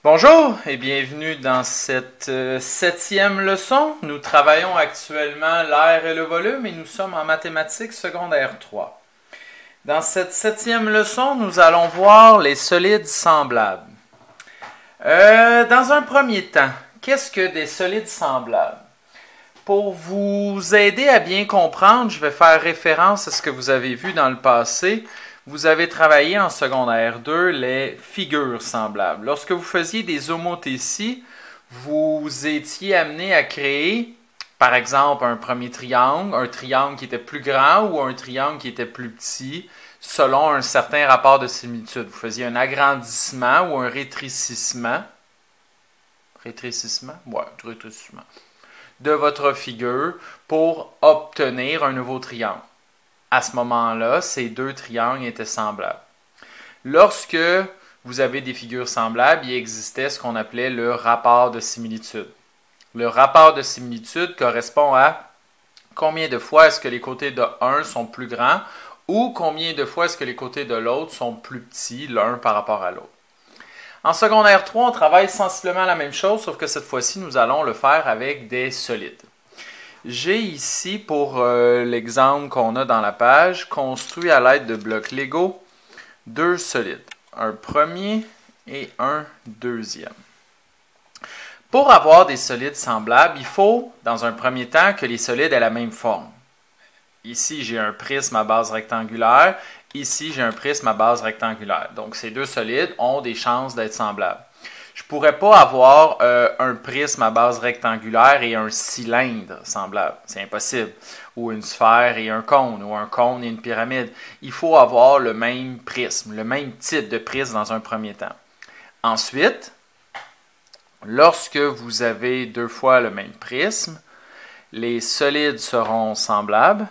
Bonjour et bienvenue dans cette septième leçon. Nous travaillons actuellement l'air et le volume et nous sommes en mathématiques secondaire 3. Dans cette septième leçon, nous allons voir les solides semblables. Dans un premier temps, qu'est-ce que des solides semblables? Pour vous aider à bien comprendre, je vais faire référence à ce que vous avez vu dans le passé. Vous avez travaillé en secondaire 2 les figures semblables. Lorsque vous faisiez des homothéties, vous étiez amené à créer, par exemple, un premier triangle, un triangle qui était plus grand ou un triangle qui était plus petit, selon un certain rapport de similitude. Vous faisiez un agrandissement ou un rétrécissement. Rétrécissement? Ouais, rétrécissement. De votre figure pour obtenir un nouveau triangle. À ce moment-là, ces deux triangles étaient semblables. Lorsque vous avez des figures semblables, il existait ce qu'on appelait le rapport de similitude. Le rapport de similitude correspond à combien de fois est-ce que les côtés de un sont plus grands ou combien de fois est-ce que les côtés de l'autre sont plus petits, l'un par rapport à l'autre. En secondaire 3, on travaille sensiblement la même chose, sauf que cette fois-ci, nous allons le faire avec des solides. J'ai ici, pour l'exemple qu'on a dans la page, construit à l'aide de blocs Lego deux solides. Un premier et un deuxième. Pour avoir des solides semblables, il faut, dans un premier temps, que les solides aient la même forme. Ici, j'ai un prisme à base rectangulaire. Ici, j'ai un prisme à base rectangulaire. Donc, ces deux solides ont des chances d'être semblables. Je ne pourrais pas avoir un prisme à base rectangulaire et un cylindre semblable. C'est impossible. Ou une sphère et un cône, ou un cône et une pyramide. Il faut avoir le même prisme, le même type de prisme dans un premier temps. Ensuite, lorsque vous avez deux fois le même prisme, les solides seront semblables.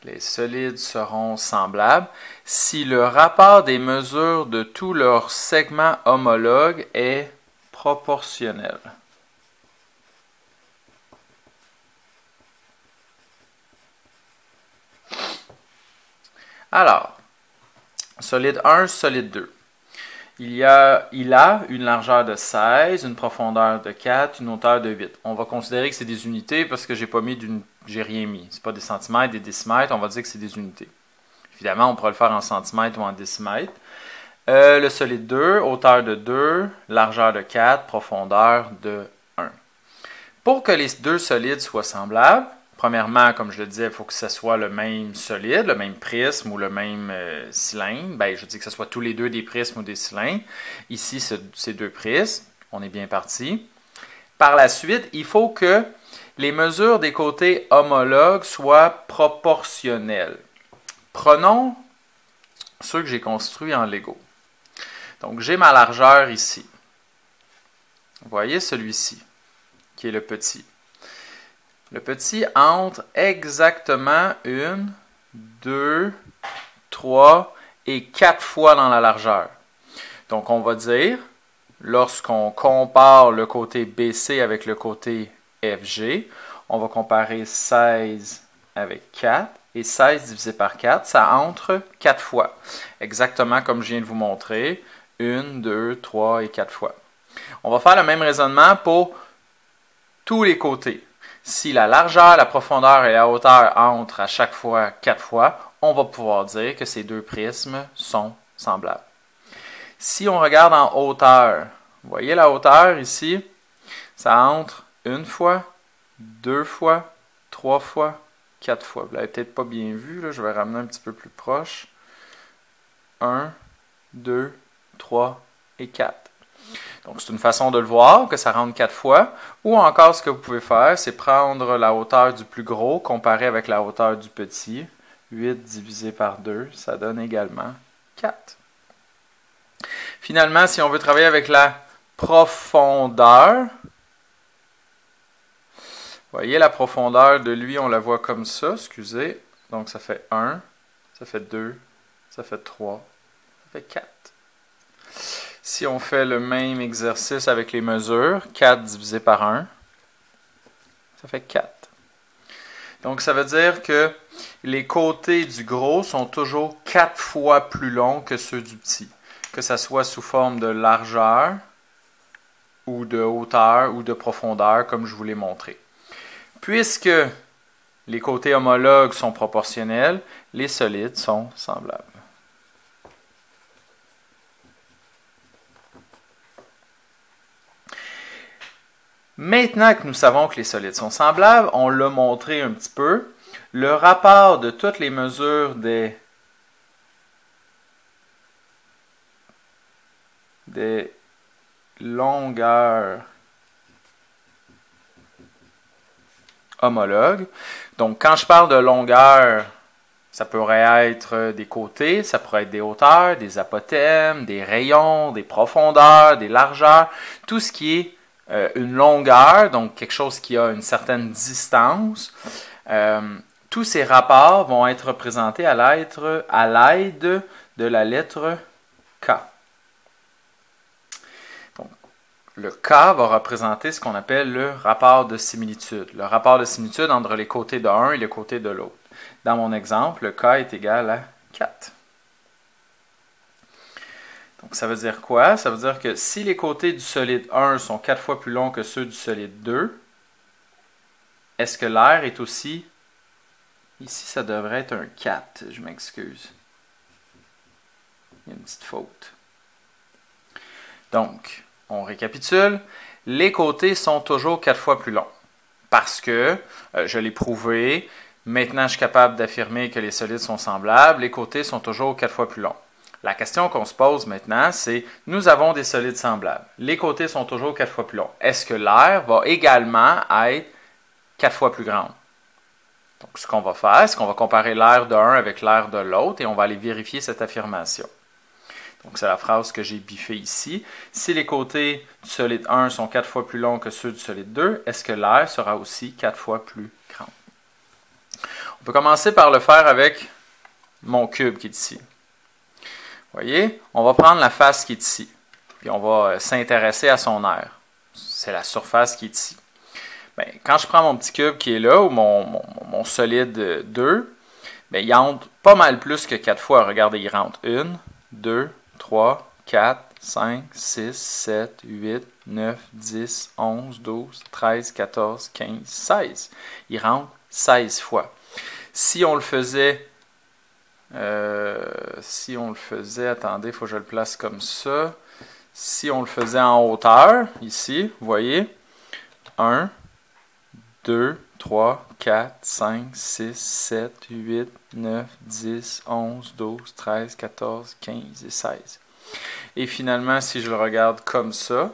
Les solides seront semblables si le rapport des mesures de tous leurs segments homologues est proportionnel. Alors, solide 1, solide 2. Il a une largeur de 16, une profondeur de 4, une hauteur de 8. On va considérer que c'est des unités parce que j'ai rien mis. Ce n'est pas des centimètres, des décimètres, on va dire que c'est des unités. Évidemment, on pourra le faire en centimètres ou en décimètres. Le solide 2, hauteur de 2, largeur de 4, profondeur de 1. Pour que les deux solides soient semblables, premièrement, comme je le disais, il faut que ce soit le même solide, le même prisme ou le même cylindre. Je dis que ce soit tous les deux des prismes ou des cylindres. Ici, c'est deux prismes. On est bien parti. Par la suite, il faut que les mesures des côtés homologues soient proportionnelles. Prenons ceux que j'ai construits en Lego. Donc, j'ai ma largeur ici. Vous voyez celui-ci, qui est le petit. Le petit entre exactement 1, 2, 3 et 4 fois dans la largeur. Donc, on va dire, lorsqu'on compare le côté BC avec le côté FG, on va comparer 16 avec 4. Et 16 divisé par 4, ça entre 4 fois. Exactement comme je viens de vous montrer. 1, 2, 3 et 4 fois. On va faire le même raisonnement pour tous les côtés. Si la largeur, la profondeur et la hauteur entrent à chaque fois 4 fois, on va pouvoir dire que ces deux prismes sont semblables. Si on regarde en hauteur, vous voyez la hauteur ici, ça entre une fois, deux fois, trois fois, 4 fois. Vous ne l'avez peut-être pas bien vu, là, je vais ramener un petit peu plus proche. 1, 2, 3 et 4. Donc, c'est une façon de le voir, que ça rentre 4 fois. Ou encore, ce que vous pouvez faire, c'est prendre la hauteur du plus gros, comparé avec la hauteur du petit. 8 divisé par 2, ça donne également 4. Finalement, si on veut travailler avec la profondeur, vous voyez, la profondeur de lui, on la voit comme ça, excusez. Donc, ça fait 1, ça fait 2, ça fait 3, ça fait 4. Si on fait le même exercice avec les mesures, 4 divisé par 1, ça fait 4. Donc, ça veut dire que les côtés du gros sont toujours 4 fois plus longs que ceux du petit. Que ça soit sous forme de largeur, ou de hauteur, ou de profondeur, comme je vous l'ai montré. Puisque les côtés homologues sont proportionnels, les solides sont semblables. Maintenant que nous savons que les solides sont semblables, on l'a montré un petit peu, le rapport de toutes les mesures des longueurs homologues. Donc, quand je parle de longueur, ça pourrait être des côtés, ça pourrait être des hauteurs, des apothèmes, des rayons, des profondeurs, des largeurs, tout ce qui est une longueur, donc quelque chose qui a une certaine distance. Tous ces rapports vont être représentés à l'aide de la lettre K. Donc, le K va représenter ce qu'on appelle le rapport de similitude. Le rapport de similitude entre les côtés de l'un et les côtés de l'autre. Dans mon exemple, le K est égal à 4. Donc, ça veut dire quoi? Ça veut dire que si les côtés du solide 1 sont 4 fois plus longs que ceux du solide 2, est-ce que l'air est aussi... Ici, ça devrait être un 4, je m'excuse. Il y a une petite faute. Donc, on récapitule. Les côtés sont toujours 4 fois plus longs. Parce que, je l'ai prouvé, maintenant je suis capable d'affirmer que les solides sont semblables, les côtés sont toujours 4 fois plus longs. La question qu'on se pose maintenant, c'est, nous avons des solides semblables. Les côtés sont toujours 4 fois plus longs. Est-ce que l'air va également être 4 fois plus grand? Donc, ce qu'on va faire, c'est qu'on va comparer l'air d'un avec l'air de l'autre et on va aller vérifier cette affirmation. Donc, c'est la phrase que j'ai biffée ici. Si les côtés du solide 1 sont 4 fois plus longs que ceux du solide 2, est-ce que l'air sera aussi 4 fois plus grand? On peut commencer par le faire avec mon cube qui est ici. Vous voyez, on va prendre la face qui est ici, puis on va s'intéresser à son air. C'est la surface qui est ici. Bien, quand je prends mon petit cube qui est là, ou mon solide 2, bien, il rentre pas mal plus que 4 fois. Regardez, il rentre 1, 2, 3, 4, 5, 6, 7, 8, 9, 10, 11, 12, 13, 14, 15, 16. Il rentre 16 fois. Si on le faisait, attendez, il faut que je le place comme ça. Si on le faisait en hauteur, ici, vous voyez, 1, 2, 3, 4, 5, 6, 7, 8, 9, 10, 11, 12, 13, 14, 15 et 16. Et finalement, si je le regarde comme ça,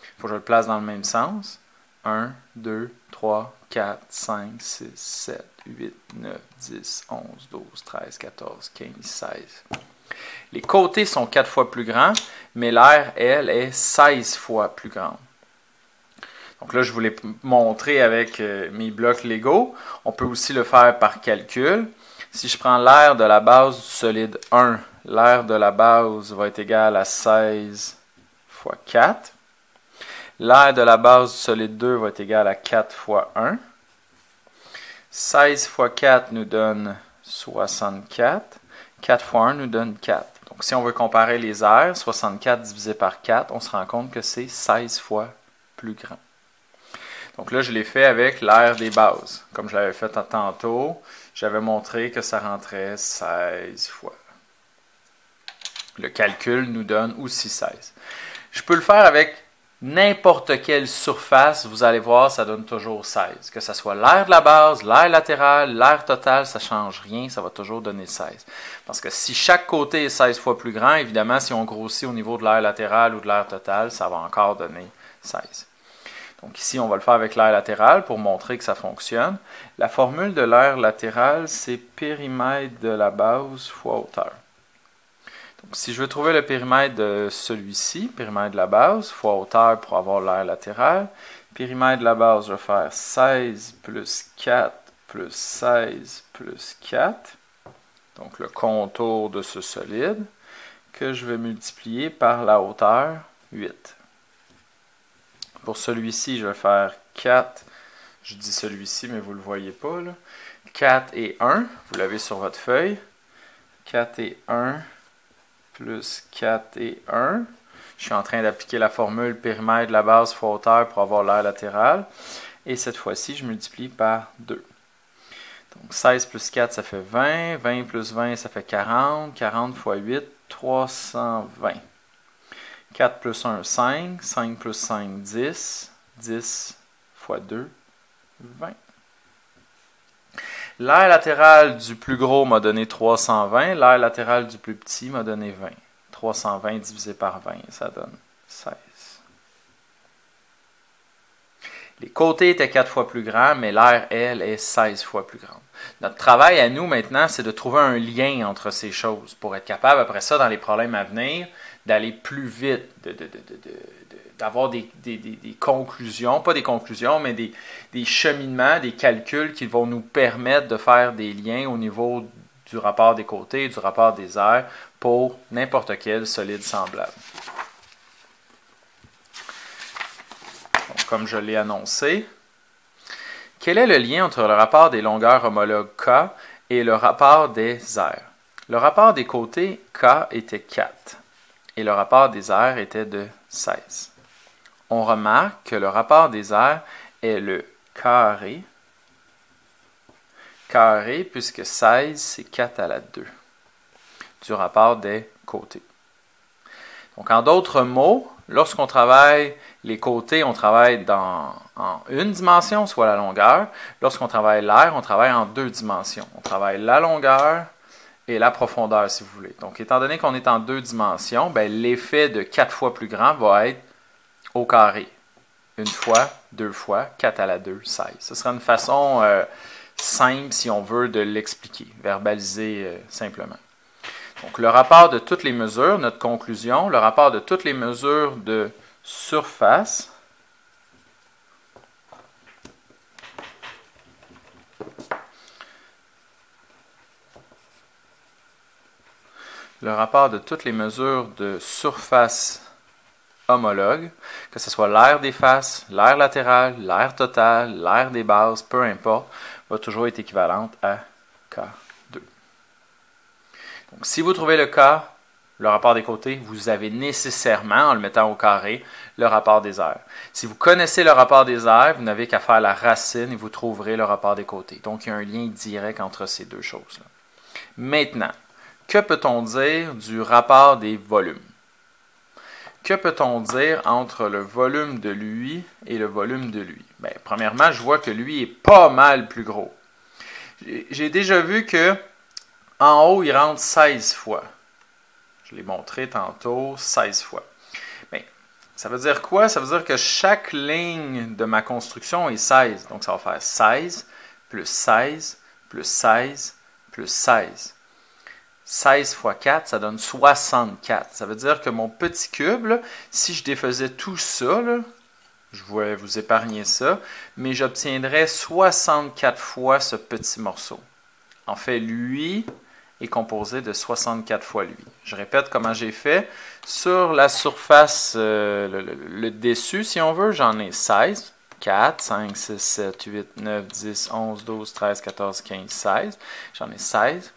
il faut que je le place dans le même sens. 1, 2, 3, 4, 5, 6, 7, 8, 9, 10, 11, 12, 13, 14, 15, 16. Les côtés sont 4 fois plus grands, mais l'air, elle, est 16 fois plus grande. Donc là, je vous l'ai montré avec mes blocs Lego. On peut aussi le faire par calcul. Si je prends l'air de la base du solide 1, l'air de la base va être égal à 16 fois 4. L'air de la base du solide 2 va être égal à 4 fois 1. 16 fois 4 nous donne 64. 4 fois 1 nous donne 4. Donc si on veut comparer les airs, 64 divisé par 4, on se rend compte que c'est 16 fois plus grand. Donc là, je l'ai fait avec l'air des bases. Comme je l'avais fait tantôt, j'avais montré que ça rentrait 16 fois. Le calcul nous donne aussi 16. Je peux le faire avec n'importe quelle surface, vous allez voir, ça donne toujours 16. Que ce soit l'air de la base, l'air latéral, l'air total, ça ne change rien, ça va toujours donner 16. Parce que si chaque côté est 16 fois plus grand, évidemment, si on grossit au niveau de l'air latéral ou de l'air total, ça va encore donner 16. Donc ici, on va le faire avec l'air latéral pour montrer que ça fonctionne. La formule de l'air latéral, c'est périmètre de la base fois hauteur. Donc si je veux trouver le périmètre de celui-ci, périmètre de la base, fois hauteur pour avoir l'air latéral, périmètre de la base, je vais faire 16 plus 4 plus 16 plus 4, donc le contour de ce solide, que je vais multiplier par la hauteur 8. Pour celui-ci, je vais faire 4, Je dis celui-ci, mais vous ne le voyez pas, là. 4 et 1, vous l'avez sur votre feuille. 4 et 1 plus 4 et 1. Je suis en train d'appliquer la formule périmètre de la base fois hauteur pour avoir l'aire latérale. Et cette fois-ci, je multiplie par 2. Donc 16 plus 4, ça fait 20. 20 plus 20, ça fait 40. 40 fois 8, 320. 4 plus 1, 5. 5 plus 5, 10. 10 fois 2, 20. L'aire latérale du plus gros m'a donné 320. L'aire latérale du plus petit m'a donné 20. 320 divisé par 20, ça donne 16. Les côtés étaient 4 fois plus grands, mais l'aire, elle, est 16 fois plus grande. Notre travail à nous, maintenant, c'est de trouver un lien entre ces choses pour être capable, après ça, dans les problèmes à venir, d'aller plus vite, d'avoir des conclusions, pas des conclusions, mais des cheminements, des calculs qui vont nous permettre de faire des liens au niveau du rapport des côtés, du rapport des aires, pour n'importe quel solide semblable. Donc, comme je l'ai annoncé, quel est le lien entre le rapport des longueurs homologues K et le rapport des aires? Le rapport des côtés K était 4 et le rapport des aires était de 16. On remarque que le rapport des aires est le carré, puisque 16, c'est 4 à la 2 du rapport des côtés. Donc, en d'autres mots, lorsqu'on travaille les côtés, on travaille en une dimension, soit la longueur. Lorsqu'on travaille l'aire, on travaille en 2 dimensions. On travaille la longueur et la profondeur, si vous voulez. Donc, étant donné qu'on est en 2 dimensions, l'effet de 4 fois plus grand va être au carré. Une fois, 2 fois, 4 à la 2, 16. Ce sera une façon simple, si on veut, de l'expliquer, verbaliser simplement. Donc, le rapport de toutes les mesures, notre conclusion, le rapport de toutes les mesures de surface homologue, que ce soit l'aire des faces, l'aire latérale, l'aire totale, l'aire des bases, peu importe, va toujours être équivalente à K2. Donc, si vous trouvez le K, le rapport des côtés, vous avez nécessairement, en le mettant au carré, le rapport des aires. Si vous connaissez le rapport des aires, vous n'avez qu'à faire la racine et vous trouverez le rapport des côtés. Donc, il y a un lien direct entre ces deux choses-là. Maintenant, que peut-on dire du rapport des volumes? Que peut-on dire entre le volume de lui et le volume de lui? Premièrement, je vois que lui est pas mal plus gros. J'ai déjà vu que en haut, il rentre 16 fois. Je l'ai montré tantôt, 16 fois. Ça veut dire quoi? Ça veut dire que chaque ligne de ma construction est 16. Donc, ça va faire 16, plus 16, plus 16, plus 16. 16 fois 4, ça donne 64. Ça veut dire que mon petit cube, là, si je défaisais tout ça, là, je vais vous épargner ça, mais j'obtiendrais 64 fois ce petit morceau. En fait, lui est composé de 64 fois lui. Je répète comment j'ai fait. Sur la surface, le dessus, si on veut, j'en ai 16. 4, 5, 6, 7, 8, 9, 10, 11, 12, 13, 14, 15, 16. J'en ai 16.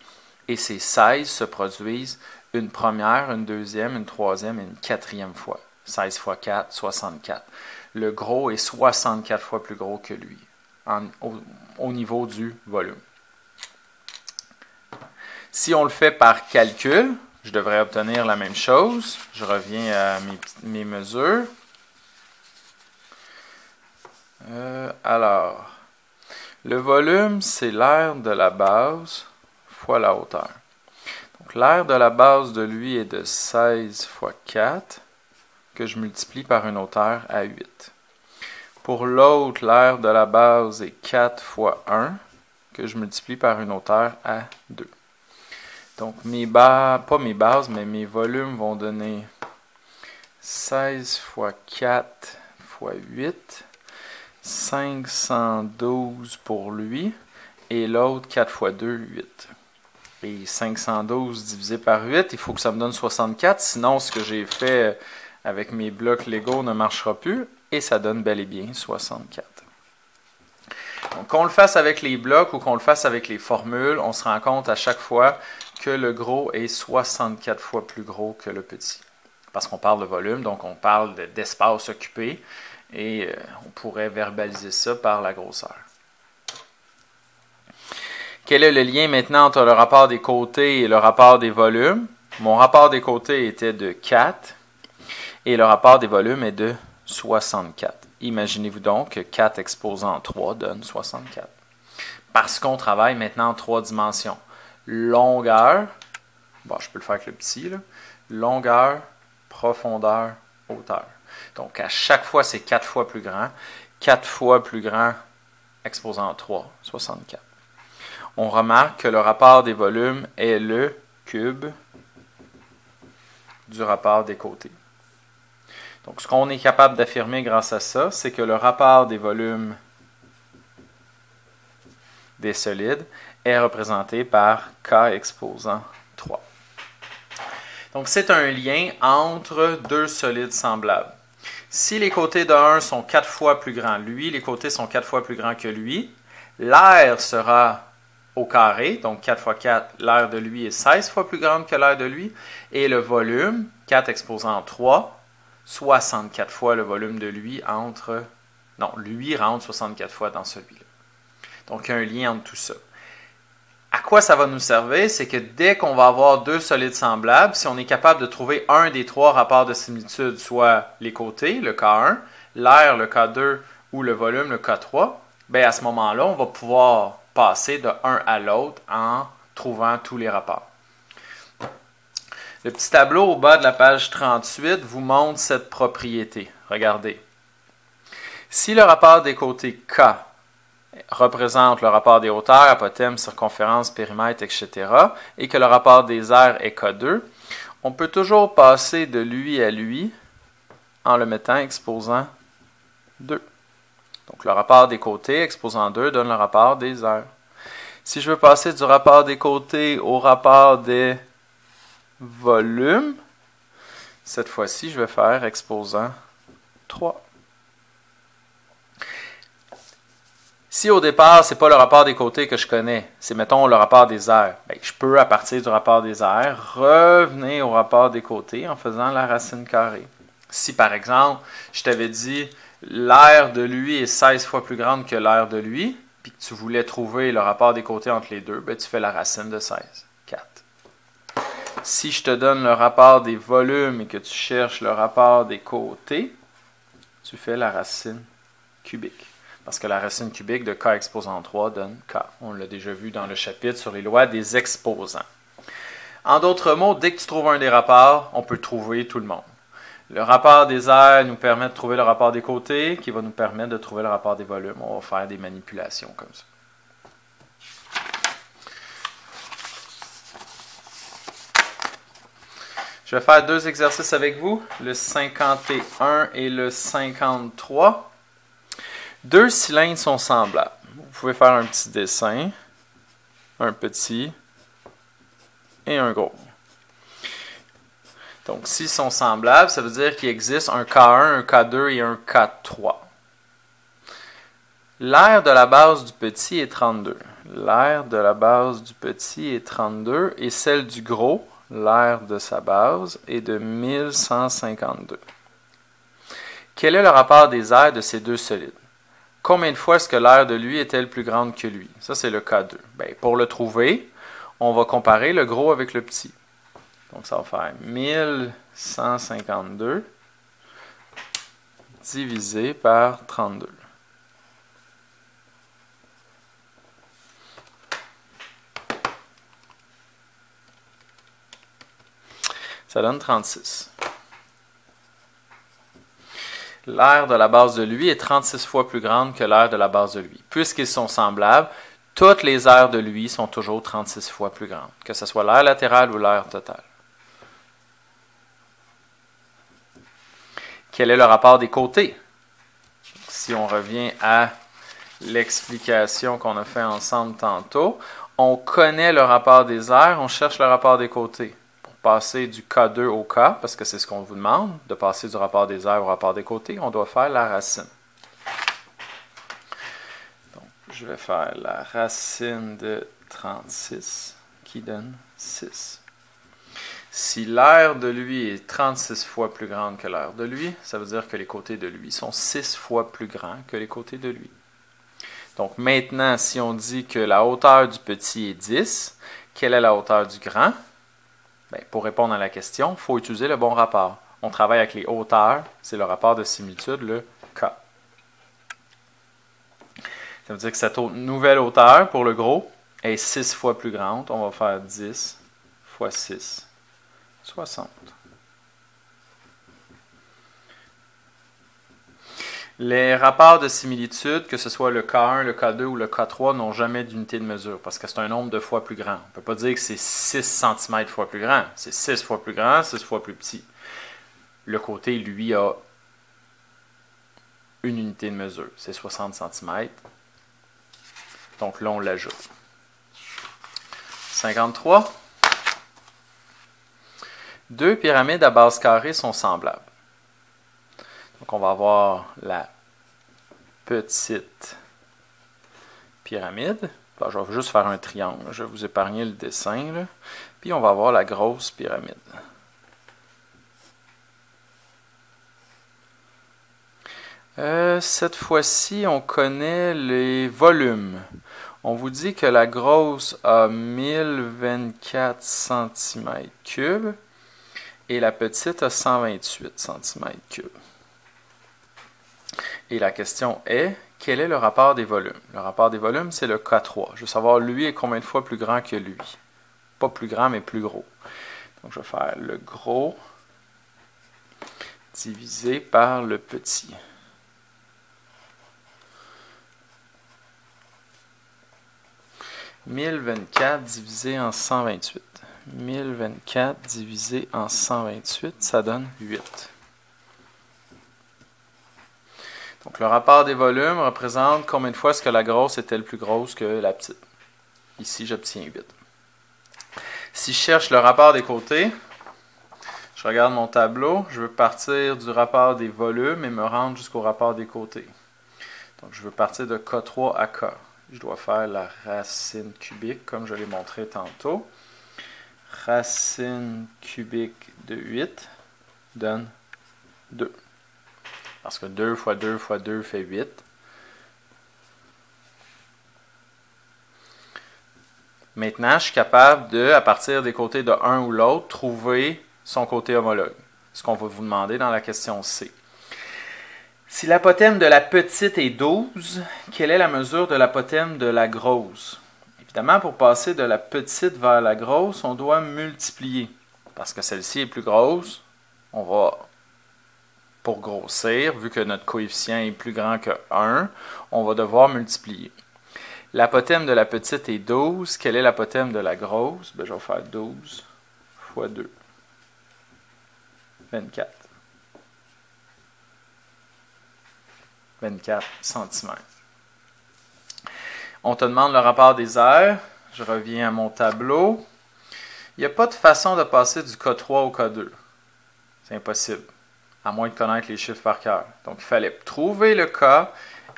Et ces 16 se produisent une première, une deuxième, une troisième et une quatrième fois. 16 fois 4, 64. Le gros est 64 fois plus gros que lui, au niveau du volume. Si on le fait par calcul, je devrais obtenir la même chose. Je reviens à mes mesures. Alors, le volume, c'est l'aire de la base fois la hauteur. Donc, l'aire de la base de lui est de 16 fois 4, que je multiplie par une hauteur à 8. Pour l'autre, l'aire de la base est 4 fois 1, que je multiplie par une hauteur à 2. Donc, pas mes bases, mais mes volumes vont donner 16 fois 4 fois 8, 512 pour lui, et l'autre 4 fois 2, 8. Et 512 divisé par 8, il faut que ça me donne 64, sinon ce que j'ai fait avec mes blocs Lego ne marchera plus, et ça donne bel et bien 64. Donc, qu'on le fasse avec les blocs ou qu'on le fasse avec les formules, on se rend compte à chaque fois que le gros est 64 fois plus gros que le petit. Parce qu'on parle de volume, donc on parle d'espace occupé et on pourrait verbaliser ça par la grosseur. Quel est le lien maintenant entre le rapport des côtés et le rapport des volumes? Mon rapport des côtés était de 4 et le rapport des volumes est de 64. Imaginez-vous donc que 4 exposant 3 donne 64. Parce qu'on travaille maintenant en 3 dimensions. Longueur, bon, je peux le faire avec le petit, là. Longueur, profondeur, hauteur. Donc, à chaque fois, c'est 4 fois plus grand. 4 fois plus grand exposant 3, 64. On remarque que le rapport des volumes est le cube du rapport des côtés. Donc, ce qu'on est capable d'affirmer grâce à ça, c'est que le rapport des volumes des solides est représenté par K exposant 3. Donc, c'est un lien entre deux solides semblables. Si les côtés de 1 sont 4 fois plus grands, les côtés sont 4 fois plus grands que lui, l'aire sera au carré, donc 4 fois 4, l'aire de lui est 16 fois plus grande que l'aire de lui, et le volume, 4 exposant 3, 64 fois le volume de lui entre... Non, lui rentre 64 fois dans celui-là. Donc, il y a un lien entre tout ça. À quoi ça va nous servir? C'est que dès qu'on va avoir deux solides semblables, si on est capable de trouver un des trois rapports de similitude, soit les côtés, le K1, l'aire, le K2, ou le volume, le K3, bien à ce moment-là, on va pouvoir passer de un à l'autre en trouvant tous les rapports. Le petit tableau au bas de la page 38 vous montre cette propriété. Regardez. Si le rapport des côtés K représente le rapport des hauteurs, apothème, circonférence, périmètre, etc., et que le rapport des aires est K2, on peut toujours passer de lui à lui en le mettant exposant 2. Donc le rapport des côtés exposant 2 donne le rapport des aires. Si je veux passer du rapport des côtés au rapport des volumes, cette fois-ci, je vais faire exposant 3. Si au départ, ce n'est pas le rapport des côtés que je connais, c'est, mettons, le rapport des aires, bien, je peux, à partir du rapport des aires, revenir au rapport des côtés en faisant la racine carrée. Si, par exemple, je t'avais dit l'aire de lui est 16 fois plus grande que l'aire de lui, puis que tu voulais trouver le rapport des côtés entre les deux, bien, tu fais la racine de 16, 4. Si je te donne le rapport des volumes et que tu cherches le rapport des côtés, tu fais la racine cubique. Parce que la racine cubique de K exposant 3 donne K. On l'a déjà vu dans le chapitre sur les lois des exposants. En d'autres mots, dès que tu trouves un des rapports, on peut trouver tout le monde. Le rapport des aires nous permet de trouver le rapport des côtés, qui va nous permettre de trouver le rapport des volumes. On va faire des manipulations comme ça. Je vais faire deux exercices avec vous, le 51 et le 53. Deux cylindres sont semblables. Vous pouvez faire un petit dessin, un petit et un gros. Donc, s'ils sont semblables, ça veut dire qu'il existe un K1, un K2 et un K3. L'aire de la base du petit est 32. L'aire de la base du petit est 32 et celle du gros, l'aire de sa base, est de 1152. Quel est le rapport des aires de ces deux solides? Combien de fois est-ce que l'aire de lui est-elle plus grande que lui? Ça, c'est le K2. Bien, pour le trouver, on va comparer le gros avec le petit. Donc, ça va faire 1152 divisé par 32. Ça donne 36. L'aire de la base de lui est 36 fois plus grande que l'aire de la base de lui. Puisqu'ils sont semblables, toutes les aires de lui sont toujours 36 fois plus grandes, que ce soit l'aire latérale ou l'aire totale. Quel est le rapport des côtés? Si on revient à l'explication qu'on a fait ensemble tantôt, on connaît le rapport des aires, on cherche le rapport des côtés. Passer du K2 au K, parce que c'est ce qu'on vous demande, de passer du rapport des aires au rapport des côtés, on doit faire la racine. Donc, je vais faire la racine de 36 qui donne 6. Si l'aire de lui est 36 fois plus grande que l'aire de lui, ça veut dire que les côtés de lui sont 6 fois plus grands que les côtés de lui. Donc maintenant, si on dit que la hauteur du petit est 10, quelle est la hauteur du grand? Bien, pour répondre à la question, il faut utiliser le bon rapport. On travaille avec les hauteurs, c'est le rapport de similitude, le K. Ça veut dire que cette nouvelle hauteur, pour le gros, est 6 fois plus grande. On va faire 10 fois 6, 60. Les rapports de similitude, que ce soit le K1, le K2 ou le K3, n'ont jamais d'unité de mesure parce que c'est un nombre de fois plus grand. On ne peut pas dire que c'est 6 cm fois plus grand. C'est 6 fois plus grand, 6 fois plus petit. Le côté, lui, a une unité de mesure. C'est 60 cm. Donc là, on l'ajoute. 53. Deux pyramides à base carrée sont semblables. Donc, on va avoir la petite pyramide. Là, je vais juste faire un triangle. Je vais vous épargner le dessin, là. Puis, on va avoir la grosse pyramide. Cette fois-ci, on connaît les volumes. On vous dit que la grosse a 1024 cm3 et la petite a 128 cm3. Et la question est, quel est le rapport des volumes? Le rapport des volumes, c'est le K3. Je veux savoir, lui est combien de fois plus grand que lui? Pas plus grand, mais plus gros. Donc, je vais faire le gros divisé par le petit. « 1024 divisé en 128. 1024 divisé en 128, ça donne 8. Donc, le rapport des volumes représente combien de fois est-ce que la grosse est-elle plus grosse que la petite. Ici, j'obtiens 8. Si je cherche le rapport des côtés, je regarde mon tableau, je veux partir du rapport des volumes et me rendre jusqu'au rapport des côtés. Donc, je veux partir de K3 à K. Je dois faire la racine cubique, comme je l'ai montré tantôt. Racine cubique de 8 donne 2. Parce que 2 fois 2 fois 2 fait 8. Maintenant, je suis capable de, à partir des côtés de un ou l'autre, trouver son côté homologue. Ce qu'on va vous demander dans la question C. Si l'apothème de la petite est 12, quelle est la mesure de l'apothème de la grosse? Évidemment, pour passer de la petite vers la grosse, on doit multiplier. Parce que celle-ci est plus grosse, on va, pour grossir, vu que notre coefficient est plus grand que 1, on va devoir multiplier. L'apothème de la petite est 12. Quel est l'apothème de la grosse? Je vais faire 12 fois 2. 24. 24 cm. On te demande le rapport des aires. Je reviens à mon tableau. Il n'y a pas de façon de passer du K3 au K2. C'est impossible, à moins de connaître les chiffres par cœur. Donc, il fallait trouver le K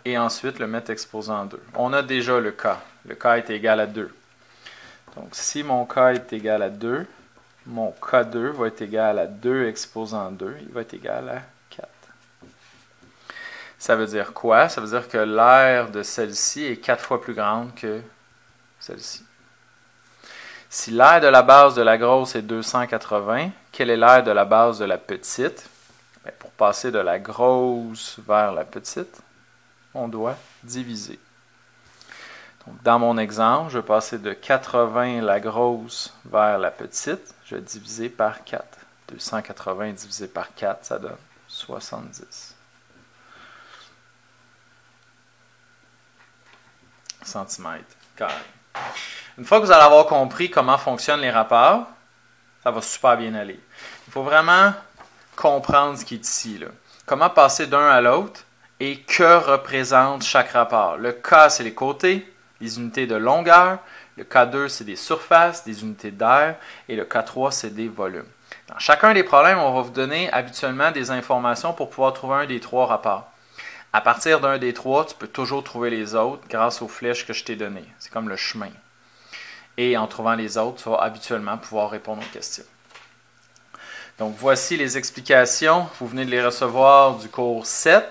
et ensuite le mettre exposant 2. On a déjà le K. Le K est égal à 2. Donc, si mon K est égal à 2, mon K2 va être égal à 2 exposant 2. Il va être égal à 4. Ça veut dire quoi? Ça veut dire que l'aire de celle-ci est 4 fois plus grande que celle-ci. Si l'aire de la base de la grosse est 280, quelle est l'aire de la base de la petite? Bien, pour passer de la grosse vers la petite, on doit diviser. Donc, dans mon exemple, je vais passer de 80 la grosse vers la petite. Je vais diviser par 4. 280 divisé par 4, ça donne 70. Centimètres carrés. Une fois que vous allez avoir compris comment fonctionnent les rapports, ça va super bien aller. Il faut vraiment comprendre ce qui est ici, là. Comment passer d'un à l'autre et que représente chaque rapport. Le K, c'est les côtés, les unités de longueur. Le K2, c'est des surfaces, des unités d'air. Et le K3, c'est des volumes. Dans chacun des problèmes, on va vous donner habituellement des informations pour pouvoir trouver un des trois rapports. À partir d'un des trois, tu peux toujours trouver les autres grâce aux flèches que je t'ai données. C'est comme le chemin. Et en trouvant les autres, tu vas habituellement pouvoir répondre aux questions. Donc voici les explications. Vous venez de les recevoir du cours 7,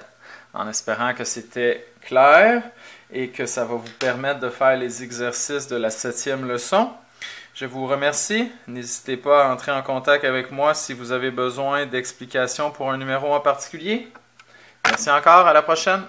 en espérant que c'était clair et que ça va vous permettre de faire les exercices de la 7e leçon. Je vous remercie. N'hésitez pas à entrer en contact avec moi si vous avez besoin d'explications pour un numéro en particulier. Merci encore, à la prochaine.